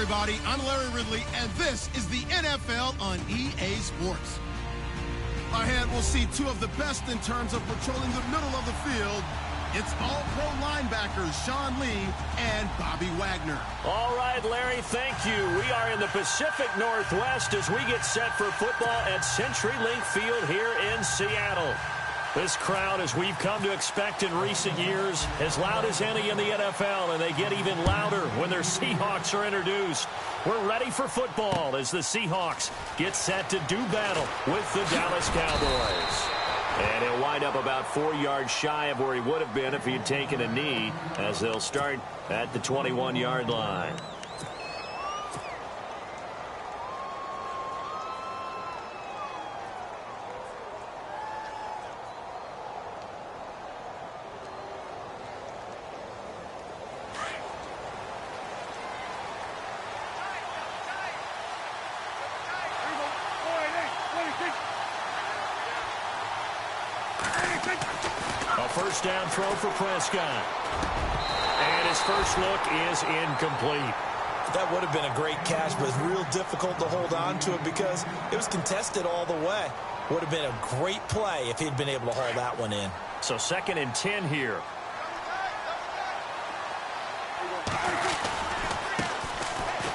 everybody. I'm Larry Ridley, and this is the NFL on EA Sports. Ahead, we'll see two of the best in terms of patrolling the middle of the field. It's all-pro linebackers Sean Lee and Bobby Wagner. All right, Larry, thank you. We are in the Pacific Northwest as we get set for football at CenturyLink Field here in Seattle. This crowd, as we've come to expect in recent years, as loud as any in the NFL, and they get even louder when their Seahawks are introduced. We're ready for football as the Seahawks get set to do battle with the Dallas Cowboys. And he'll wind up about 4 yards shy of where he would have been if he had taken a knee, as they'll start at the 21-yard line. First down throw for Prescott. And his first look is incomplete. That would have been a great catch, but it's real difficult to hold on to it because it was contested all the way. Would have been a great play if he'd been able to haul that one in. So 2nd and 10 here.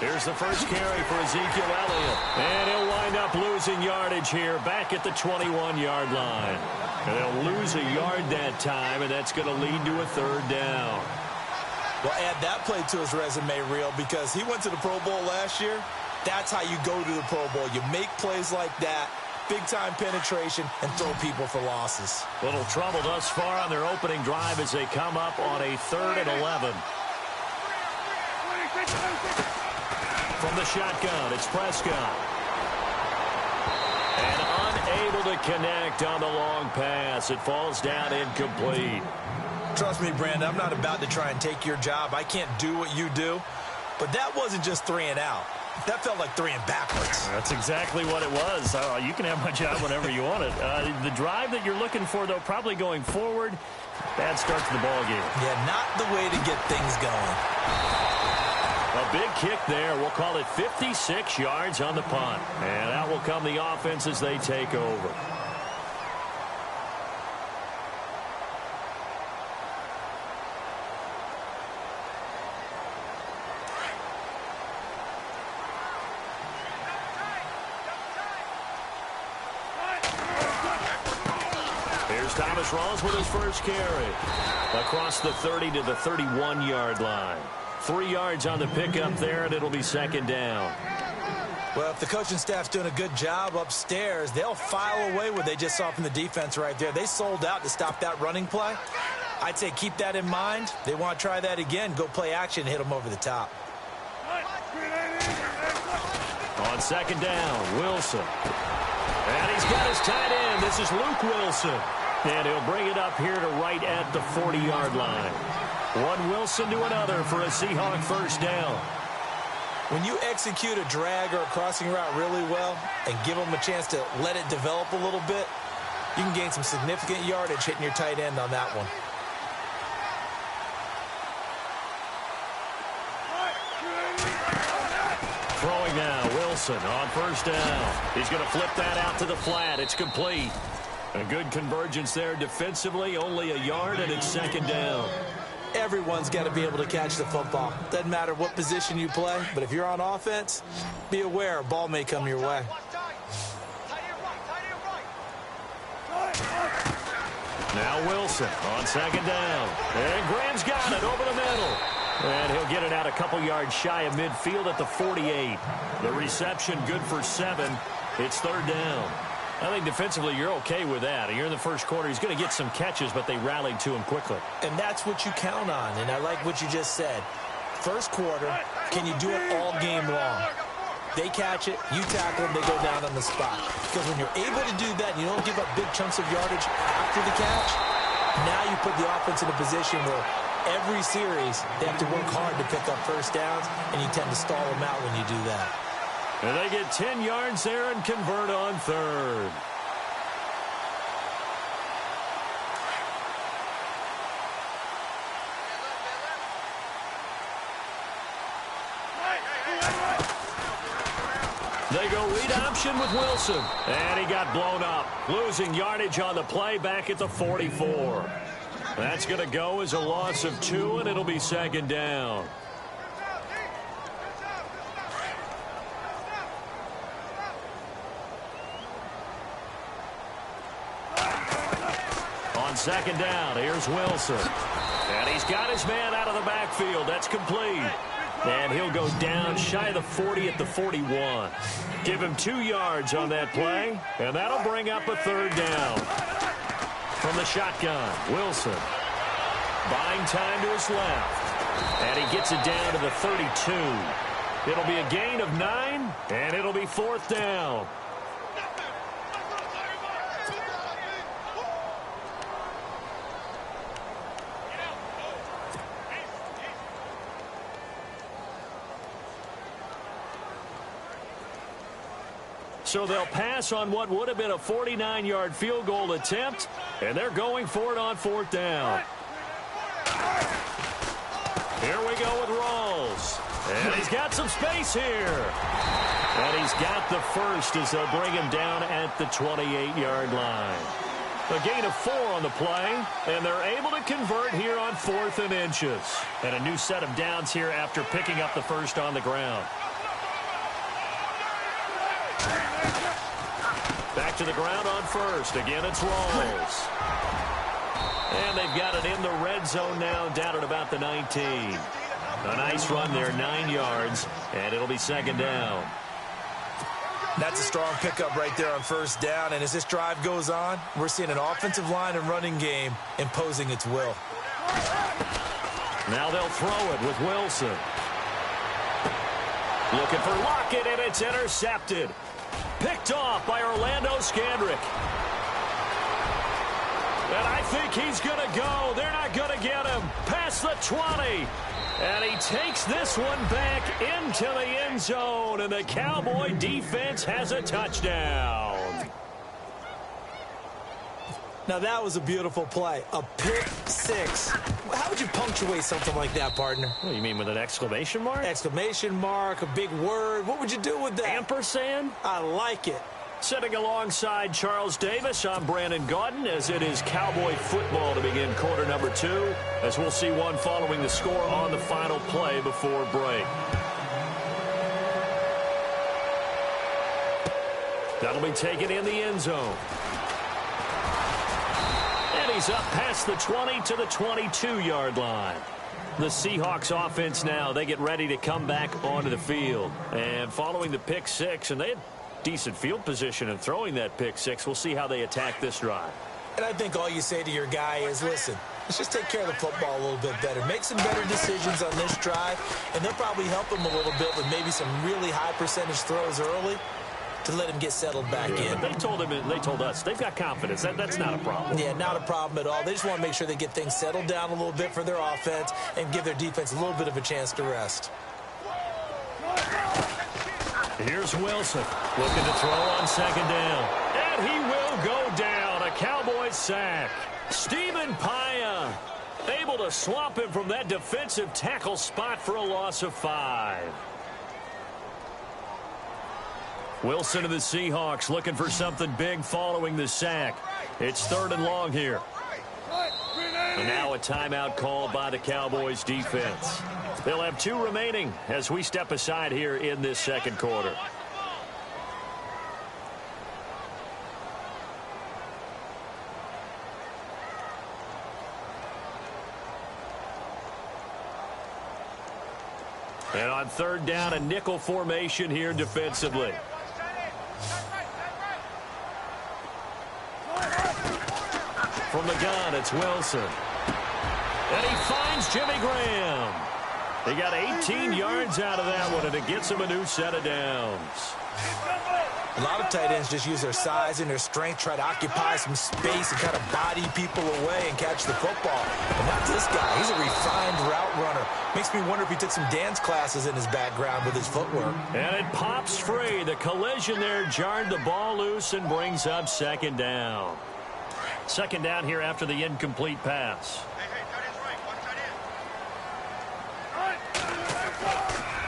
Here's the first carry for Ezekiel Elliott. And he'll wind up losing yardage here back at the 21-yard line. And they'll lose a yard that time, and that's going to lead to a 3rd down. Well, add that play to his resume reel because he went to the Pro Bowl last year. That's how you go to the Pro Bowl. You make plays like that, big-time penetration, and throw people for losses. Little trouble thus far on their opening drive as they come up on a 3rd and 11. From the shotgun, it's Prescott. And unable to connect on the long pass. It falls down incomplete. Trust me, Brandon, I'm not about to try and take your job. I can't do what you do. But that wasn't just 3 and out. That felt like 3 and backwards. That's exactly what it was. You can have my job whenever you want it. The drive that you're looking for, though, probably going forward, bad start to the ball game. Yeah, not the way to get things going. A big kick there. We'll call it 56 yards on the punt. And out will come the offense as they take over. Here's Thomas Rawls with his first carry. Across the 30 to the 31-yard line. 3 yards on the pickup there, and it'll be 2nd down. Well, if the coaching staff's doing a good job upstairs, they'll file away what they just saw from the defense right there. They sold out to stop that running play. I'd say keep that in mind. They want to try that again. Go play action, hit them over the top. On 2nd down, Wilson. And he's got his tight end. This is Luke Wilson. And he'll bring it up here to right at the 40-yard line. One Wilson to another for a Seahawk first down. When you execute a drag or a crossing route really well and give them a chance to let it develop a little bit, you can gain some significant yardage hitting your tight end on that one. Throwing now, Wilson on first down. He's going to flip that out to the flat. It's complete. A good convergence there defensively, only a yard, and it's 2nd down. Everyone's got to be able to catch the football. Doesn't matter what position you play, but if you're on offense, be aware a ball may come your way. Now Wilson on 2nd down. And Graham's got it over the middle. And he'll get it out a couple yards shy of midfield at the 48. The reception good for 7. It's 3rd down. I think defensively you're okay with that. You're in the first quarter. He's going to get some catches, but they rallied to him quickly. And that's what you count on, and I like what you just said. First quarter, can you do it all game long? They catch it, you tackle them, they go down on the spot. Because when you're able to do that and you don't give up big chunks of yardage after the catch, now you put the offense in a position where every series they have to work hard to pick up first downs, and you tend to stall them out when you do that. And they get 10 yards there and convert on 3rd. They go read option with Wilson. And he got blown up. Losing yardage on the play back at the 44. That's going to go as a loss of 2, and it'll be second down. On second down, here's Wilson. And he's got his man out of the backfield. That's complete. And he'll go down shy of the 40 at the 41. Give him 2 yards on that play, and that'll bring up a third down. From the shotgun, Wilson. Buying time to his left. And he gets it down to the 32. It'll be a gain of 9, and it'll be fourth down. So they'll pass on what would have been a 49-yard field goal attempt, and they're going for it on fourth down. Here we go with Rawls. And he's got some space here. And he's got the first as they'll bring him down at the 28-yard line. A gain of 4 on the play, and they're able to convert here on 4th and inches. And a new set of downs here after picking up the first on the ground. Back to the ground on first. Again, it's Rawls. And they've got it in the red zone now, down at about the 19. A nice run there, 9 yards, and it'll be second down. That's a strong pickup right there on first down, and as this drive goes on, we're seeing an offensive line and running game imposing its will. Now they'll throw it with Wilson. Looking for Lockett, and it's intercepted. Picked off by Orlando Scandrick. And I think he's going to go. They're not going to get him. Past the 20. And he takes this one back into the end zone. And the Cowboy defense has a touchdown. Now that was a beautiful play. A pick 6. How would you punctuate something like that, partner? What do you mean, with an exclamation mark? Exclamation mark, a big word. What would you do with that? Ampersand? I like it. Sitting alongside Charles Davis, I'm Brandon Gaudin, as it is Cowboy football to begin quarter number 2, as we'll see one following the score on the final play before break. That'll be taken in the end zone. And he's up past the 20 to the 22-yard line. The Seahawks offense now, they get ready to come back onto the field. And following the pick 6, and they had decent field position in throwing that pick 6. We'll see how they attack this drive. And I think all you say to your guy is, listen, let's just take care of the football a little bit better. Make some better decisions on this drive, and they'll probably help him a little bit with maybe some really high percentage throws early to let him get settled back in. But they told us they've got confidence. That's not a problem. Yeah, not a problem at all. They just want to make sure they get things settled down a little bit for their offense and give their defense a little bit of a chance to rest. Here's Wilson looking to throw on second down. And he will go down. A Cowboys sack. Stephen Paia able to swamp him from that defensive tackle spot for a loss of 5. Wilson and the Seahawks looking for something big following the sack. It's 3rd and long here. And now a timeout called by the Cowboys defense. They'll have 2 remaining as we step aside here in this second quarter. And on 3rd down, a nickel formation here defensively. From the gun, it's Wilson. And he finds Jimmy Graham. He got 18 yards out of that one, and it gets him a new set of downs. A lot of tight ends just use their size and their strength, try to occupy some space and kind of body people away and catch the football. But not this guy. He's a refined route runner. Makes me wonder if he took some dance classes in his background with his footwork. And it pops free. The collision there jarred the ball loose and brings up second down. Second down here after the incomplete pass.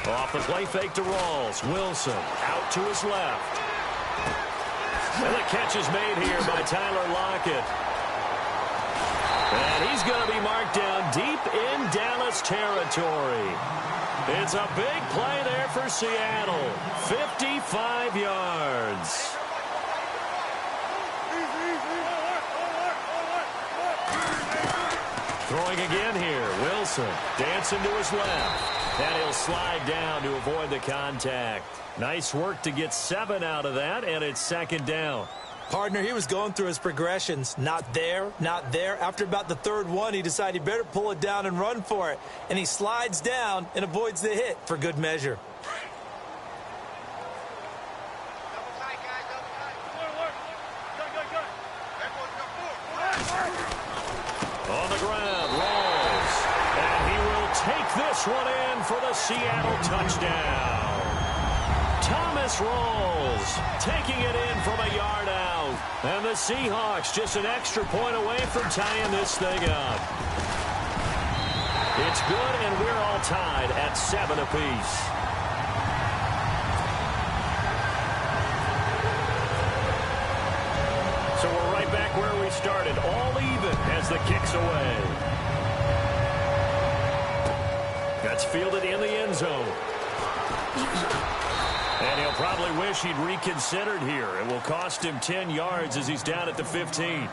Off the play fake to Rawls. Wilson out to his left. And the catch is made here by Tyler Lockett. And he's going to be marked down deep in Dallas territory. It's a big play there for Seattle. 55 yards. Throwing again here. Wilson dancing to his left. And he'll slide down to avoid the contact. Nice work to get 7 out of that, and it's second down. Partner, he was going through his progressions. Not there, not there. After about the third one, he decided he better pull it down and run for it. And he slides down and avoids the hit for good measure. On the ground, Rawls. And he will take this one in for the Seattle touchdown. Thomas Rawls taking it in from a yard out. And the Seahawks just an extra point away from tying this thing up. It's good, and we're all tied at 7 apiece. So we're right back where we started, all even as the kick's away. That's fielded in the end zone. And he'll probably wish he'd reconsidered here. It will cost him 10 yards as he's down at the 15.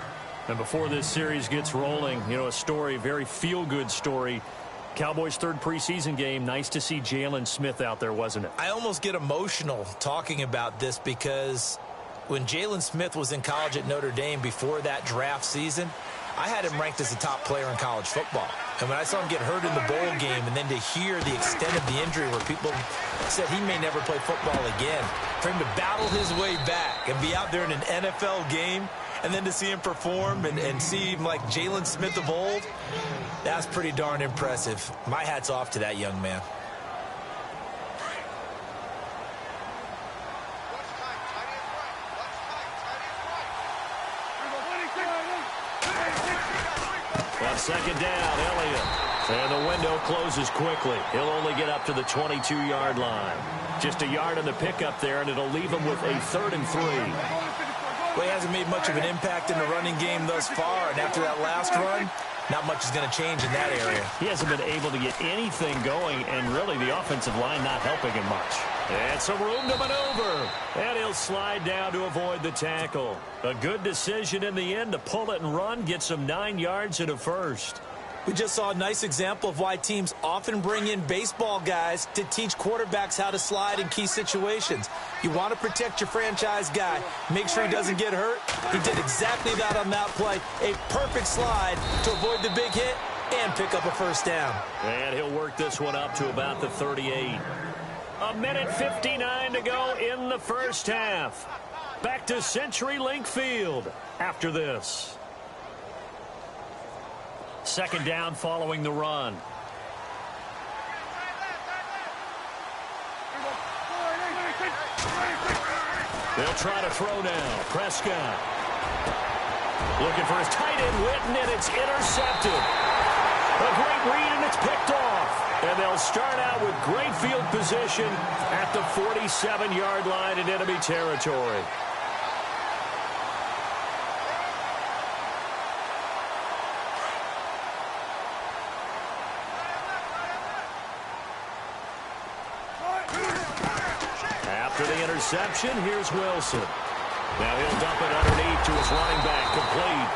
And before this series gets rolling, you know, a story, very feel-good story. Cowboys' third preseason game. Nice to see Jaylon Smith out there, wasn't it? I almost get emotional talking about this because when Jaylon Smith was in college at Notre Dame before that draft season, I had him ranked as a top player in college football. And when I saw him get hurt in the bowl game and then to hear the extent of the injury where people said he may never play football again, for him to battle his way back and be out there in an NFL game and then to see him perform and see him like Jaylon Smith of old, that's pretty darn impressive. My hat's off to that young man. On second down, Elliott. And the window closes quickly. He'll only get up to the 22-yard line. Just a yard on the pickup there, and it'll leave him with a 3rd and 3. Well, he hasn't made much of an impact in the running game thus far, and after that last run, not much is going to change in that area. He hasn't been able to get anything going, and really the offensive line not helping him much. And some room to maneuver. And he'll slide down to avoid the tackle. A good decision in the end to pull it and run, get some 9 yards and a first. We just saw a nice example of why teams often bring in baseball guys to teach quarterbacks how to slide in key situations. You want to protect your franchise guy. Make sure he doesn't get hurt. He did exactly that on that play. A perfect slide to avoid the big hit and pick up a first down. And he'll work this one up to about the 38. A minute 59 to go in the first half. Back to CenturyLink Field after this. Second down following the run. They'll try to throw now. Prescott. Looking for his tight end, Witten, and it's intercepted. A great read, and it's picked off. And they'll start out with great field position at the 47-yard line in enemy territory. After the interception, here's Wilson. Now he'll dump it underneath to his running back, complete.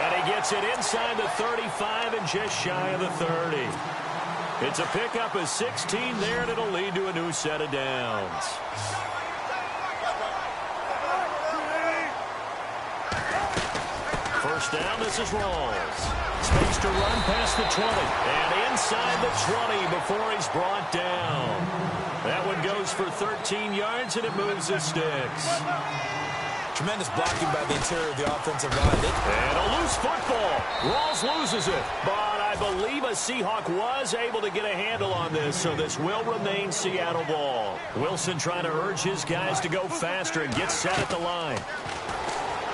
And he gets it inside the 35 and just shy of the 30. It's a pickup of 16 there, and it'll lead to a new set of downs. First down, this is Rawls. Space to run past the 20. And inside the 20 before he's brought down. That one goes for 13 yards, and it moves the sticks. Tremendous blocking by the interior of the offensive line. And a loose football. Rawls loses it. But I believe a Seahawk was able to get a handle on this, so this will remain Seattle ball. Wilson trying to urge his guys to go faster and get set at the line.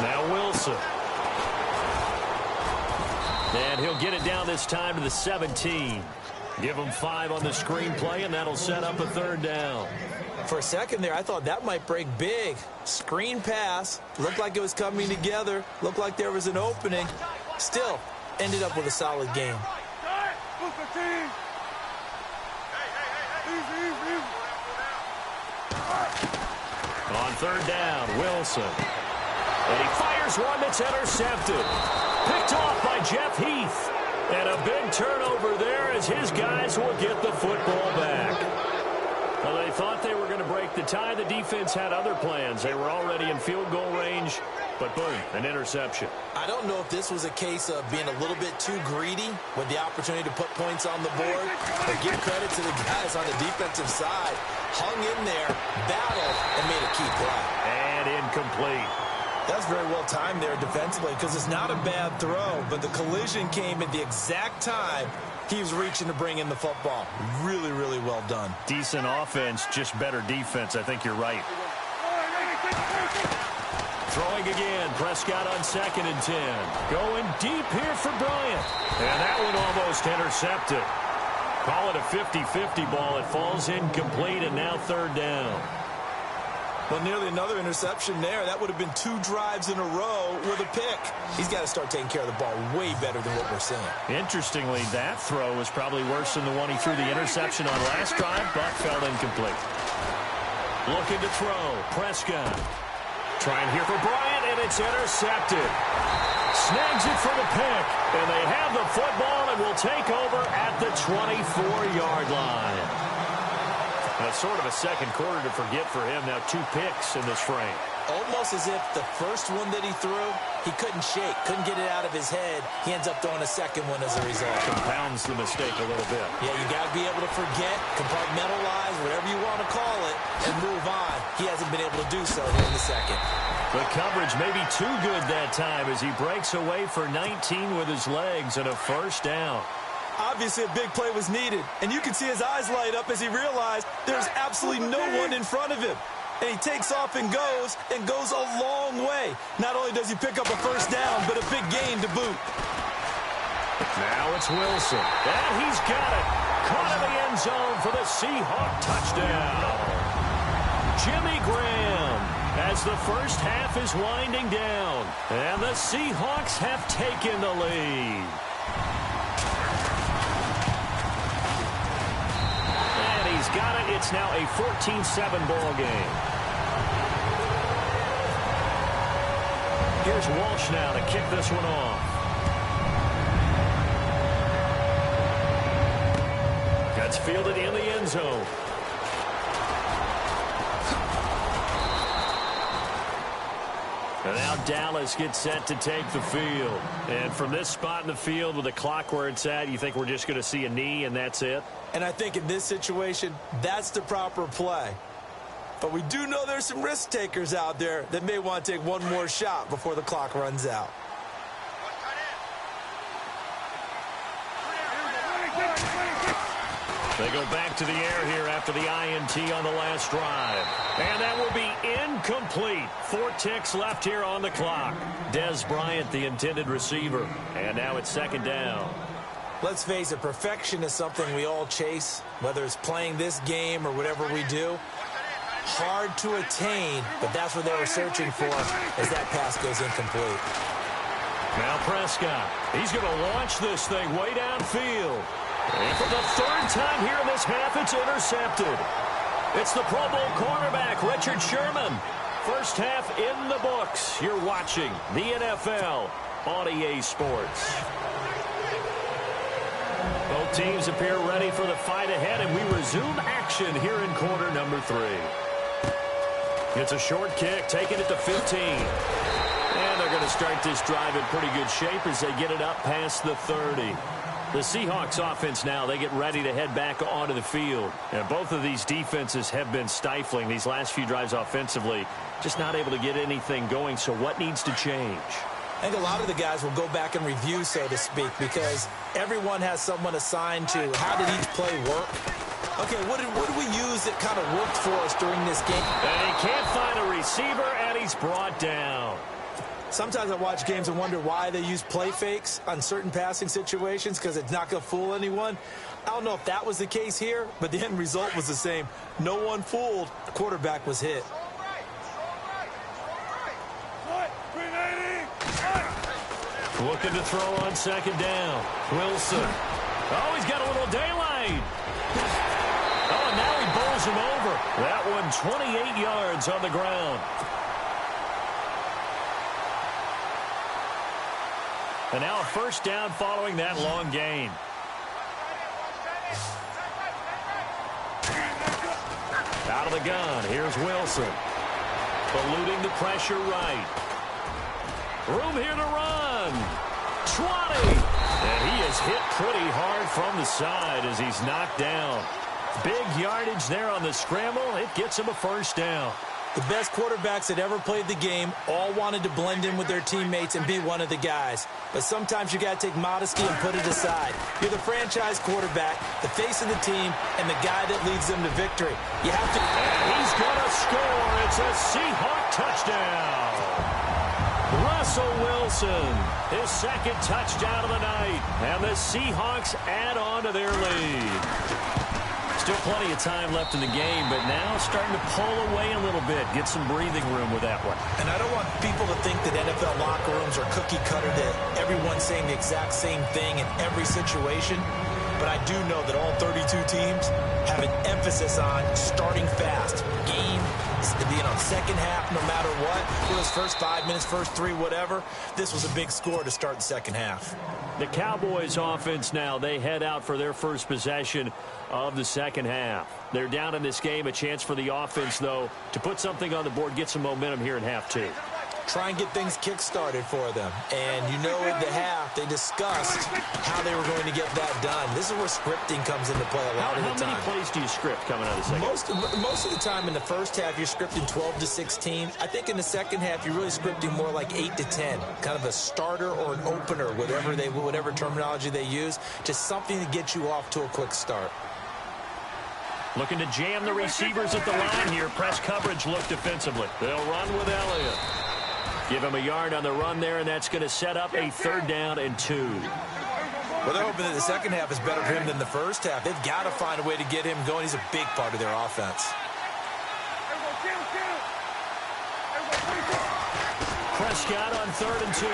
Now Wilson. And he'll get it down this time to the 17. Give them 5 on the screenplay, and that'll set up a 3rd down. For a second there, I thought that might break big. Screen pass. Looked like it was coming together. Looked like there was an opening. Still, ended up with a solid game. On 3rd down, Wilson. And he fires one that's intercepted. Picked off by Jeff Heath. And a big turnover there as his guys will get the football back. Well, they thought they were going to break the tie. The defense had other plans. They were already in field goal range. But boom, an interception. I don't know if this was a case of being a little bit too greedy with the opportunity to put points on the board. But give credit to the guys on the defensive side. Hung in there, battled, and made a key play. And incomplete. That's very well timed there defensively because it's not a bad throw, but the collision came at the exact time he was reaching to bring in the football. Really, really well done. Decent offense, just better defense. I think you're right. Throwing again, Prescott on 2nd and 10. Going deep here for Bryant. And that one almost intercepted. Call it a 50-50 ball. It falls incomplete, and now 3rd down. Well, nearly another interception there. That would have been 2 drives in a row with a pick. He's got to start taking care of the ball way better than what we're seeing. Interestingly, that throw was probably worse than the one he threw the interception on last drive, but fell incomplete. Looking to throw, Prescott. Trying here for Bryant, and it's intercepted. Snags it for the pick, and they have the football and will take over at the 24-yard line. Now, sort of a second quarter to forget for him. Now 2 picks in this frame. Almost as if the first one that he threw, he couldn't shake, couldn't get it out of his head. He ends up throwing a second one as a result. Compounds the mistake a little bit. Yeah, you got to be able to forget, compartmentalize, whatever you want to call it, and move on. He hasn't been able to do so here in the second. The coverage may be too good that time as he breaks away for 19 with his legs and a 1st down. Obviously, a big play was needed, and you can see his eyes light up as he realized there's absolutely no one in front of him. And he takes off and goes a long way. Not only does he pick up a 1st down, but a big gain to boot. Now it's Wilson, and he's got it. Caught in the end zone for the Seahawk touchdown. Jimmy Graham as the first half is winding down, and the Seahawks have taken the lead. Got it. It's now a 14-7 ball game. Here's Walsh now to kick this one off. That's fielded in the end zone. And now Dallas gets set to take the field. And from this spot in the field with the clock where it's at, you think we're just going to see a knee and that's it? And I think in this situation, that's the proper play. But we do know there's some risk takers out there that may want to take one more shot before the clock runs out. They go back to the air here after the INT on the last drive. And that will be incomplete. 4 ticks left here on the clock. Dez Bryant, the intended receiver. And now it's 2nd down. Let's face it, perfection is something we all chase, whether it's playing this game or whatever we do. Hard to attain, but that's what they were searching for as that pass goes incomplete. Now Prescott, he's going to launch this thing way downfield. And for the 3rd time here in this half, it's intercepted. It's the Pro Bowl cornerback, Richard Sherman. First half in the books. You're watching the NFL on EA Sports. Both teams appear ready for the fight ahead, and we resume action here in quarter number 3. It's a short kick, taking it to 15. And they're going to start this drive in pretty good shape as they get it up past the 30. The Seahawks offense now, they get ready to head back onto the field. And both of these defenses have been stifling these last few drives offensively. Just not able to get anything going, so what needs to change? I think a lot of the guys will go back and review, so to speak, because everyone has someone assigned to how did each play work. Okay, what did we use that kind of worked for us during this game? And he can't find a receiver, and he's brought down. Sometimes I watch games and wonder why they use play fakes on certain passing situations because it's not going to fool anyone. I don't know if that was the case here, but the end result was the same. No one fooled. The quarterback was hit. Looking to throw on second down. Wilson. Oh, he's got a little daylight. Oh, and now he bowls him over. That one 28 yards on the ground. And now a first down following that long gain. Out of the gun, here's Wilson. Eluding the pressure right. Room here to run. 20. And he is hit pretty hard from the side as he's knocked down. Big yardage there on the scramble. It gets him a first down. The best quarterbacks that ever played the game all wanted to blend in with their teammates and be one of the guys. But sometimes you got to take modesty and put it aside. You're the franchise quarterback, the face of the team, and the guy that leads them to victory. You have to... And he's going to score. It's a Seahawk touchdown. Russell Wilson, his second touchdown of the night. And the Seahawks add on to their lead. Still plenty of time left in the game, but now starting to pull away a little bit. Get some breathing room with that one. And I don't want people to think that NFL locker rooms are cookie cutter, that everyone's saying the exact same thing in every situation. But I do know that all 32 teams have an emphasis on starting fast. Game, being on second half no matter what. Those first 5 minutes, first 3, whatever. This was a big score to start the second half. The Cowboys offense now, they head out for their first possession of the second half. They're down in this game. A chance for the offense, though, to put something on the board, get some momentum here in half two. Try and get things kick-started for them. And you know at the half, they discussed how they were going to get that done. This is where scripting comes into play a lot of the time. How many plays do you script coming out of the second half? Most of the time in the first half, you're scripting 12 to 16. I think in the second half, you're really scripting more like 8 to 10. Kind of a starter or an opener, whatever terminology they use. Just something to get you off to a quick start. Looking to jam the receivers at the line here. Press coverage look defensively. They'll run with Elliott. Give him a yard on the run there, and that's going to set up a 3rd down and 2. Well, they're hoping that the second half is better for him than the first half. They've got to find a way to get him going. He's a big part of their offense. Prescott on 3rd and 2.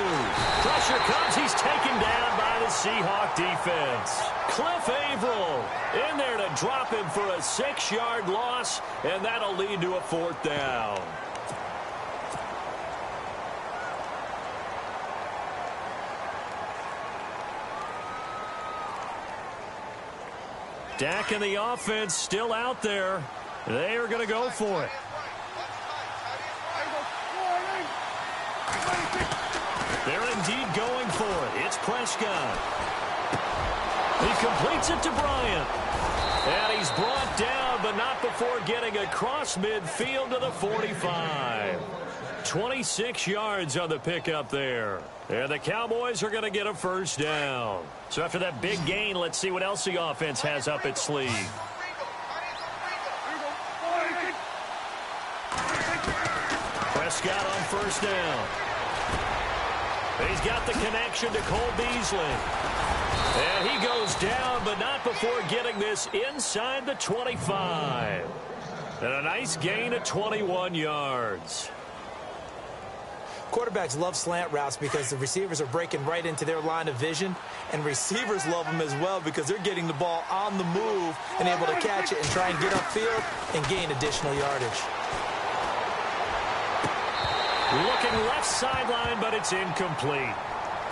Pressure comes. He's taken down by the Seahawk defense. Cliff Averill in there to drop him for a 6-yard loss, and that'll lead to a 4th down. Dak and the offense still out there. They are going to go for it. They're indeed going for it. It's Prescott. He completes it to Bryant. And he's brought down, but not before getting across midfield to the 45. 26 yards on the pickup there. And the Cowboys are going to get a first down. So after that big gain, let's see what else the offense has up its sleeve. Prescott on first down. He's got the connection to Cole Beasley. And he goes down, but not before getting this inside the 25. And a nice gain of 21 yards. Quarterbacks love slant routes because the receivers are breaking right into their line of vision, and receivers love them as well because they're getting the ball on the move and able to catch it and try and get upfield and gain additional yardage. Looking left sideline, but it's incomplete.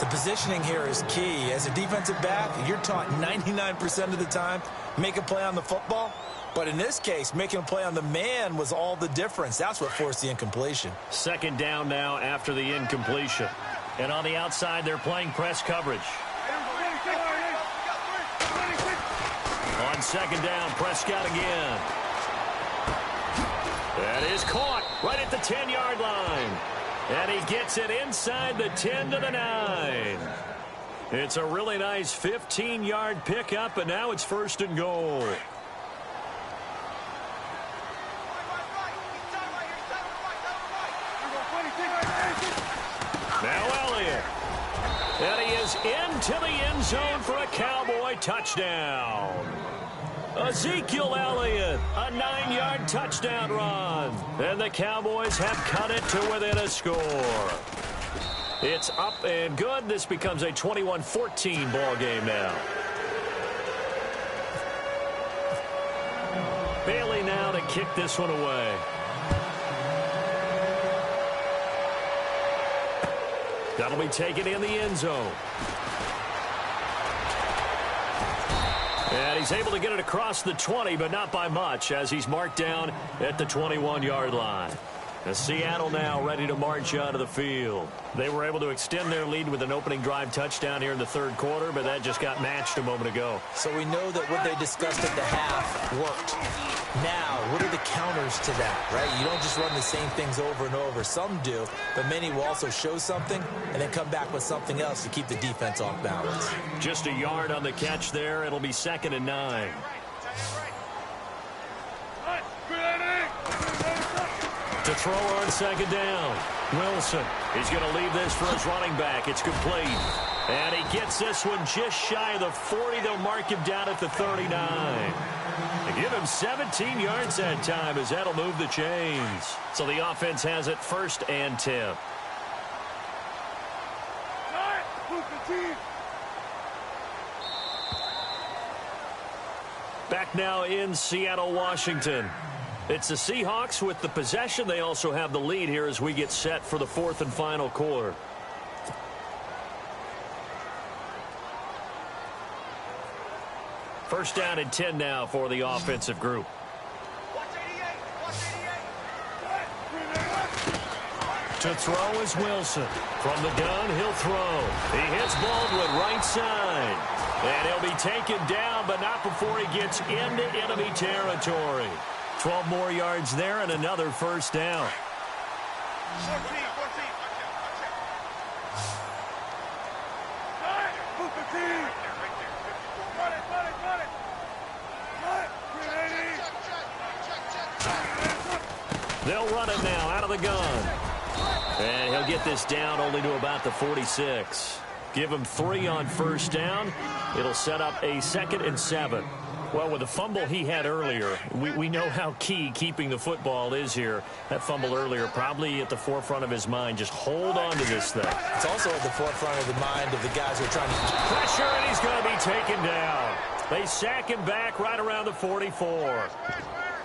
The positioning here is key. As a defensive back, you're taught 99% of the time, make a play on the football. But in this case, making a play on the man was all the difference. That's what forced the incompletion. 2nd down now after the incompletion. And on the outside, they're playing press coverage. On 2nd down, Prescott again. That is caught right at the 10-yard line. And he gets it inside the 10 to the 9. It's a really nice 15-yard pickup, and now it's 1st and goal. Now Elliott. And he is goes into the end zone for a Cowboy touchdown. Ezekiel Elliott, a 9-yard touchdown run. And the Cowboys have cut it to within a score. It's up and good. This becomes a 21-14 ball game now. Bailey now to kick this one away. That'll be taken in the end zone. And he's able to get it across the 20, but not by much, as he's marked down at the 21-yard line. And Seattle now ready to march out of the field. They were able to extend their lead with an opening drive touchdown here in the third quarter, but that just got matched a moment ago. So we know that what they discussed at the half worked. Now, what are the counters to that, right? You don't just run the same things over and over. Some do, but many will also show something and then come back with something else to keep the defense off balance. Just a yard on the catch there. It'll be 2nd and 9. To throw on 2nd down. Wilson. He's going to leave this for his running back. It's complete. And he gets this one just shy of the 40. They'll mark him down at the 39. They give him 17 yards that time, as that'll move the chains. So the offense has it 1st and 10. Back now in Seattle, Washington. It's the Seahawks with the possession. They also have the lead here as we get set for the 4th and final quarter. First down and 10 now for the offensive group. To throw is Wilson. From the gun, he'll throw. He hits Baldwin right side. And he'll be taken down, but not before he gets into enemy territory. 12 more yards there and another first down. 14. They'll run it now out of the gun. And he'll get this down only to about the 46. Give him 3 on first down. It'll set up a 2nd and 7. Well, with the fumble he had earlier, we know how key keeping the football is here. That fumble earlier probably at the forefront of his mind. Just hold on to this thing. It's also at the forefront of the mind of the guys who are trying to... Pressure, and he's going to be taken down. They sack him back right around the 44.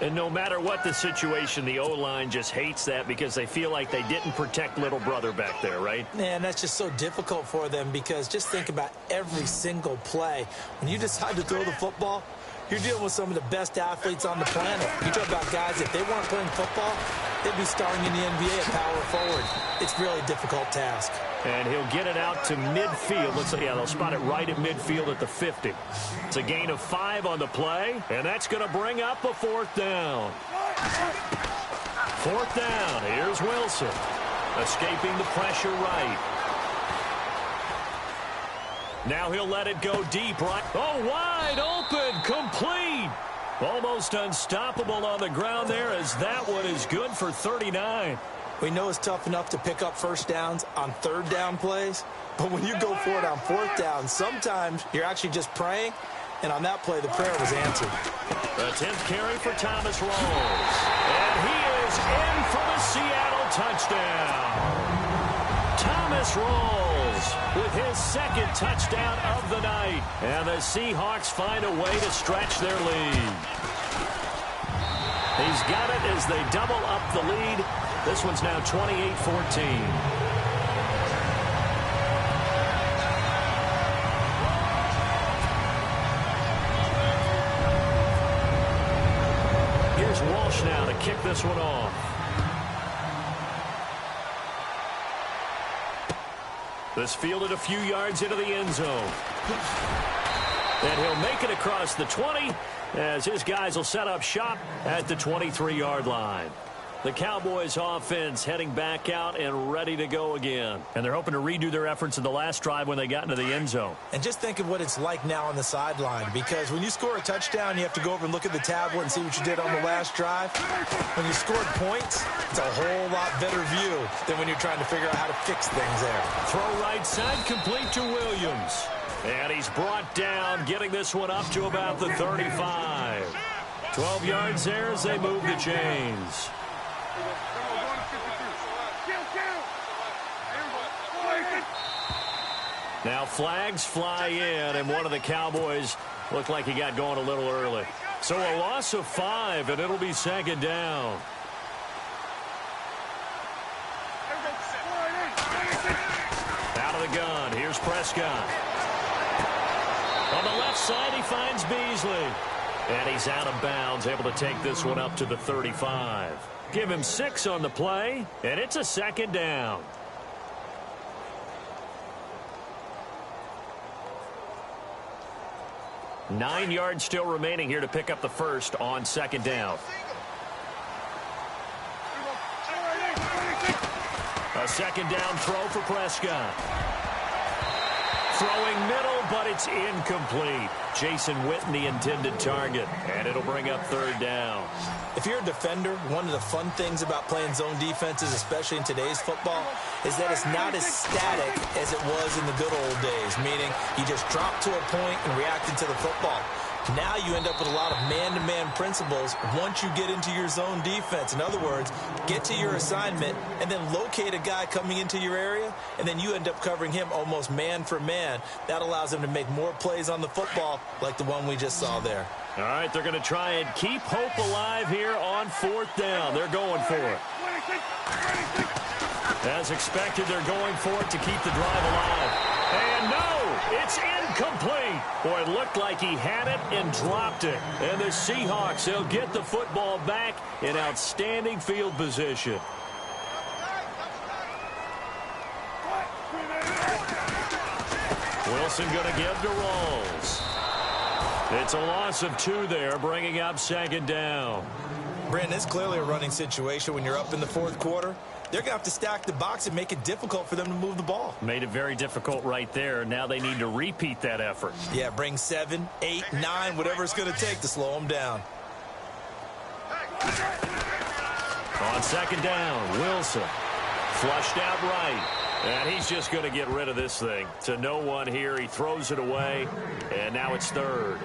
And no matter what the situation, the O-line just hates that because they feel like they didn't protect little brother back there, right? Man, that's just so difficult for them because just think about every single play. When you decide to throw the football, you're dealing with some of the best athletes on the planet. You talk about guys, if they weren't playing football, they'd be starring in the NBA at power forward. It's really a difficult task. And he'll get it out to midfield. Let's see, yeah, they'll spot it right at midfield at the 50. It's a gain of 5 on the play, and that's going to bring up a 4th down. 4th down. Here's Wilson. Escaping the pressure right. Now he'll let it go deep right. Oh, wide open, complete. Almost unstoppable on the ground there as that one is good for 39. We know it's tough enough to pick up first downs on 3rd down plays, but when you go for it on 4th down, sometimes you're actually just praying, and on that play, the prayer was answered. The 10th carry for Thomas Rawls. And he is in for the Seattle touchdown. Thomas Rawls with his 2nd touchdown of the night. And the Seahawks find a way to stretch their lead. He's got it as they double up the lead. This one's now 28-14. Here's Walsh now to kick this one off. This fielded a few yards into the end zone. And he'll make it across the 20 as his guys will set up shop at the 23-yard line. The Cowboys offense heading back out and ready to go again. And they're hoping to redo their efforts in the last drive when they got into the end zone. And just think of what it's like now on the sideline, because when you score a touchdown, you have to go over and look at the tablet and see what you did on the last drive. When you scored points, It's a whole lot better view than when you're trying to figure out how to fix things there. Throw right side complete to Williams. And he's brought down, getting this one up to about the 35. 12 yards there as they move the chains. Now flags fly in, and one of the Cowboys looked like he got going a little early. So a loss of 5, and it'll be second down. Out of the gun, here's Prescott. On the left side, he finds Beasley. And he's out of bounds, able to take this one up to the 35. Give him 6 on the play, and it's a second down. Nine yards still remaining here to pick up the first on second down. A second down throw for Prescott. Throwing middle, but it's incomplete. Jason Witten, the intended target, and it'll bring up third down. If you're a defender, one of the fun things about playing zone defenses, especially in today's football, is that it's not as static as it was in the good old days, meaning you just drop to a point and react to the football. Now you end up with a lot of man-to-man principles once you get into your zone defense. In other words, get to your assignment and then locate a guy coming into your area, and then you end up covering him almost man for man. That allows him to make more plays on the football like the one we just saw there. All right, they're going to try and keep hope alive here on fourth down. They're going for it. As expected, they're going for it to keep the drive alive. And no, it's incomplete. Boy, it looked like he had it and dropped it. And the Seahawks, they'll get the football back in outstanding field position. Wilson going to give to Rawls. It's a loss of 2 there, bringing up second down. Brandon, it's clearly a running situation when you're up in the fourth quarter. They're going to have to stack the box and make it difficult for them to move the ball. Made it very difficult right there. Now they need to repeat that effort. Yeah, bring 7, 8, 9, whatever it's going to take to slow them down. On second down, Wilson flushed out right. And he's just going to get rid of this thing. To no one here. He throws it away. And now it's third.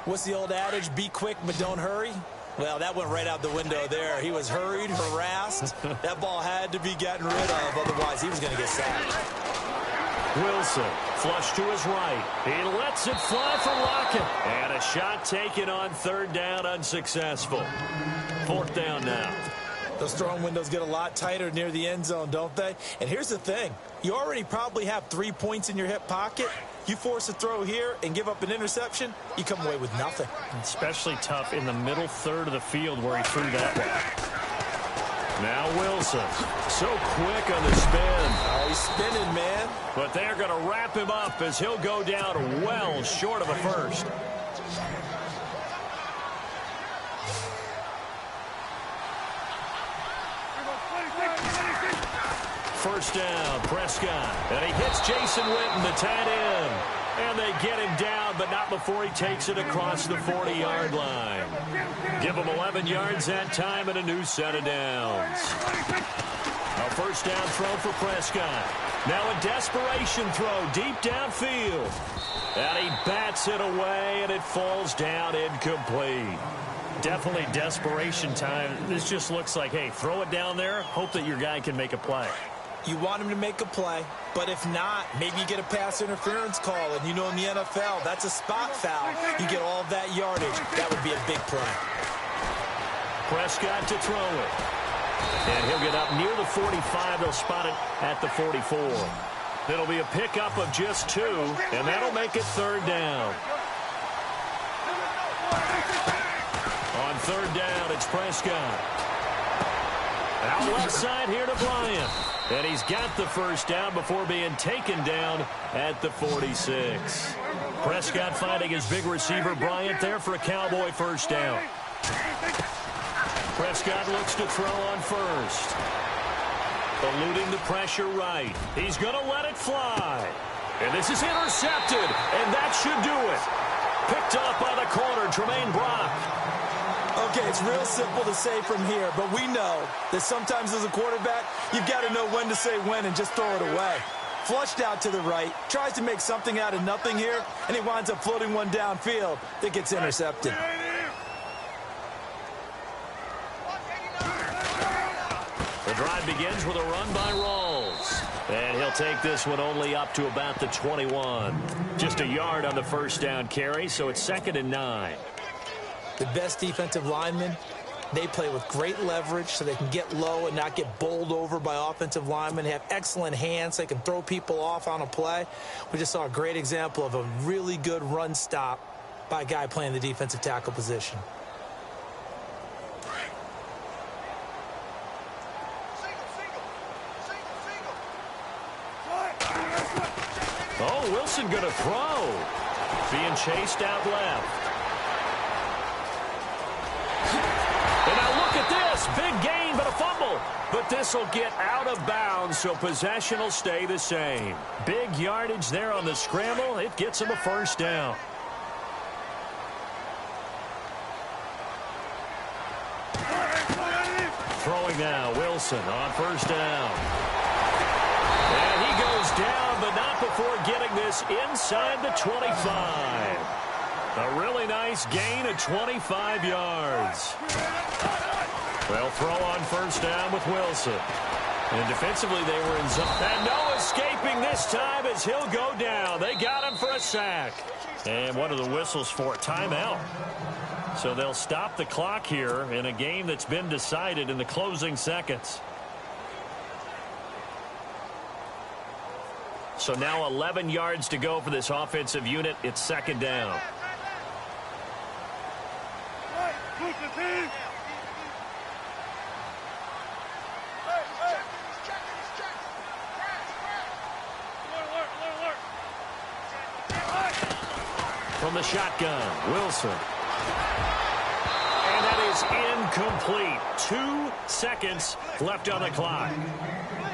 What's the old adage? Be quick, but don't hurry. Well, that went right out the window there. He was hurried, harassed. That ball had to be gotten rid of. Otherwise, he was going to get sacked. Wilson flush to his right. He lets it fly for Lockett. And a shot taken on third down, unsuccessful. Fourth down now. Those throwing windows get a lot tighter near the end zone, don't they? And here's the thing. You already probably have 3 points in your hip pocket. You force a throw here and give up an interception, you come away with nothing. Especially tough in the middle third of the field where he threw that one. Now Wilson. So quick on the spin. Oh, he's spinning, man. But they're going to wrap him up as he'll go down well short of a first. First down, Prescott. And he hits Jason Witten, the tight end. And they get him down, but not before he takes it across the 40-yard line. Give him 11 yards that time and a new set of downs. A first down throw for Prescott. Now a desperation throw deep downfield. And he bats it away, and it falls down incomplete. Definitely desperation time. This just looks like, hey, throw it down there, hope that your guy can make a play. You want him to make a play, but if not, maybe you get a pass interference call, and you know in the NFL, that's a spot foul. You get all of that yardage. That would be a big play. Prescott to throw it. And he'll get up near the 45. They'll spot it at the 44. It'll be a pickup of just 2, and that'll make it third down. On third down, it's Prescott. Out left side here to Bryant. And he's got the first down before being taken down at the 46. Prescott finding his big receiver Bryant there for a Cowboy first down. Prescott looks to throw on first. Eluding the pressure right. He's going to let it fly. And this is intercepted. And that should do it. Picked up by the corner, Tremaine Brock. Okay, it's real simple to say from here, but we know that sometimes as a quarterback, you've got to know when to say when and just throw it away. Flushed out to the right, tries to make something out of nothing here, and he winds up floating one downfield that gets intercepted. The drive begins with a run by Rawls. And he'll take this one only up to about the 21. Just a yard on the first down carry, so it's 2nd and 9. The best defensive linemen, they play with great leverage so they can get low and not get bowled over by offensive linemen. They have excellent hands. They can throw people off on a play. We just saw a great example of a really good run stop by a guy playing the defensive tackle position. Oh, Wilson going to throw. Being chased out left. And now look at this. Big gain, but a fumble. But this will get out of bounds, so possession will stay the same. Big yardage there on the scramble. It gets him a first down. Throwing now, Wilson on first down. And he goes down, but not before getting this inside the 25. A really nice gain of 25 yards. Well, throw on first down with Wilson. And defensively, they were in zone. And no escaping this time as he'll go down. They got him for a sack. And one of the whistles for a timeout. So they'll stop the clock here in a game that's been decided in the closing seconds. So now 11 yards to go for this offensive unit. It's 2nd down. From the shotgun, Wilson. And that is incomplete. 2 seconds left on the clock.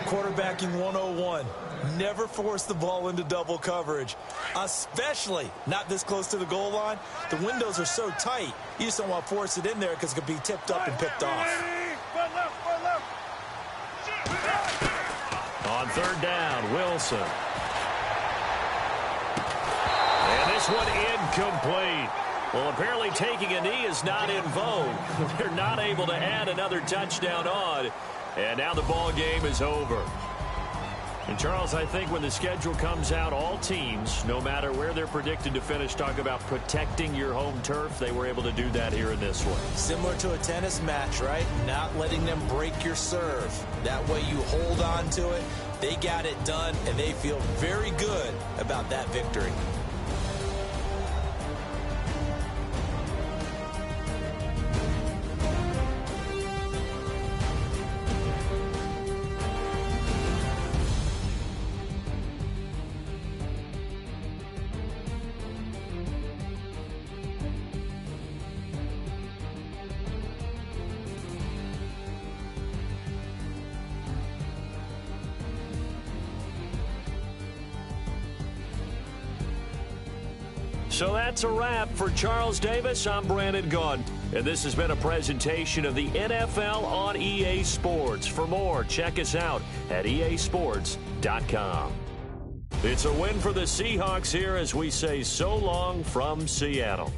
Quarterbacking 101. Never force the ball into double coverage, especially not this close to the goal line. The windows are so tight, you just don't want to force it in there because it could be tipped up and picked off. On 3rd down, Wilson. And this one incomplete. Well, apparently taking a knee is not in vogue. They're not able to add another touchdown on. And now the ball game is over. And, Charles, I think when the schedule comes out, all teams, no matter where they're predicted to finish, talk about protecting your home turf. They were able to do that here in this one. Similar to a tennis match, right? Not letting them break your serve. That way you hold on to it. They got it done, and they feel very good about that victory. So that's a wrap for Charles Davis. I'm Brandon Gaudin, and this has been a presentation of the NFL on EA Sports. For more, check us out at easports.com. It's a win for the Seahawks here as we say so long from Seattle.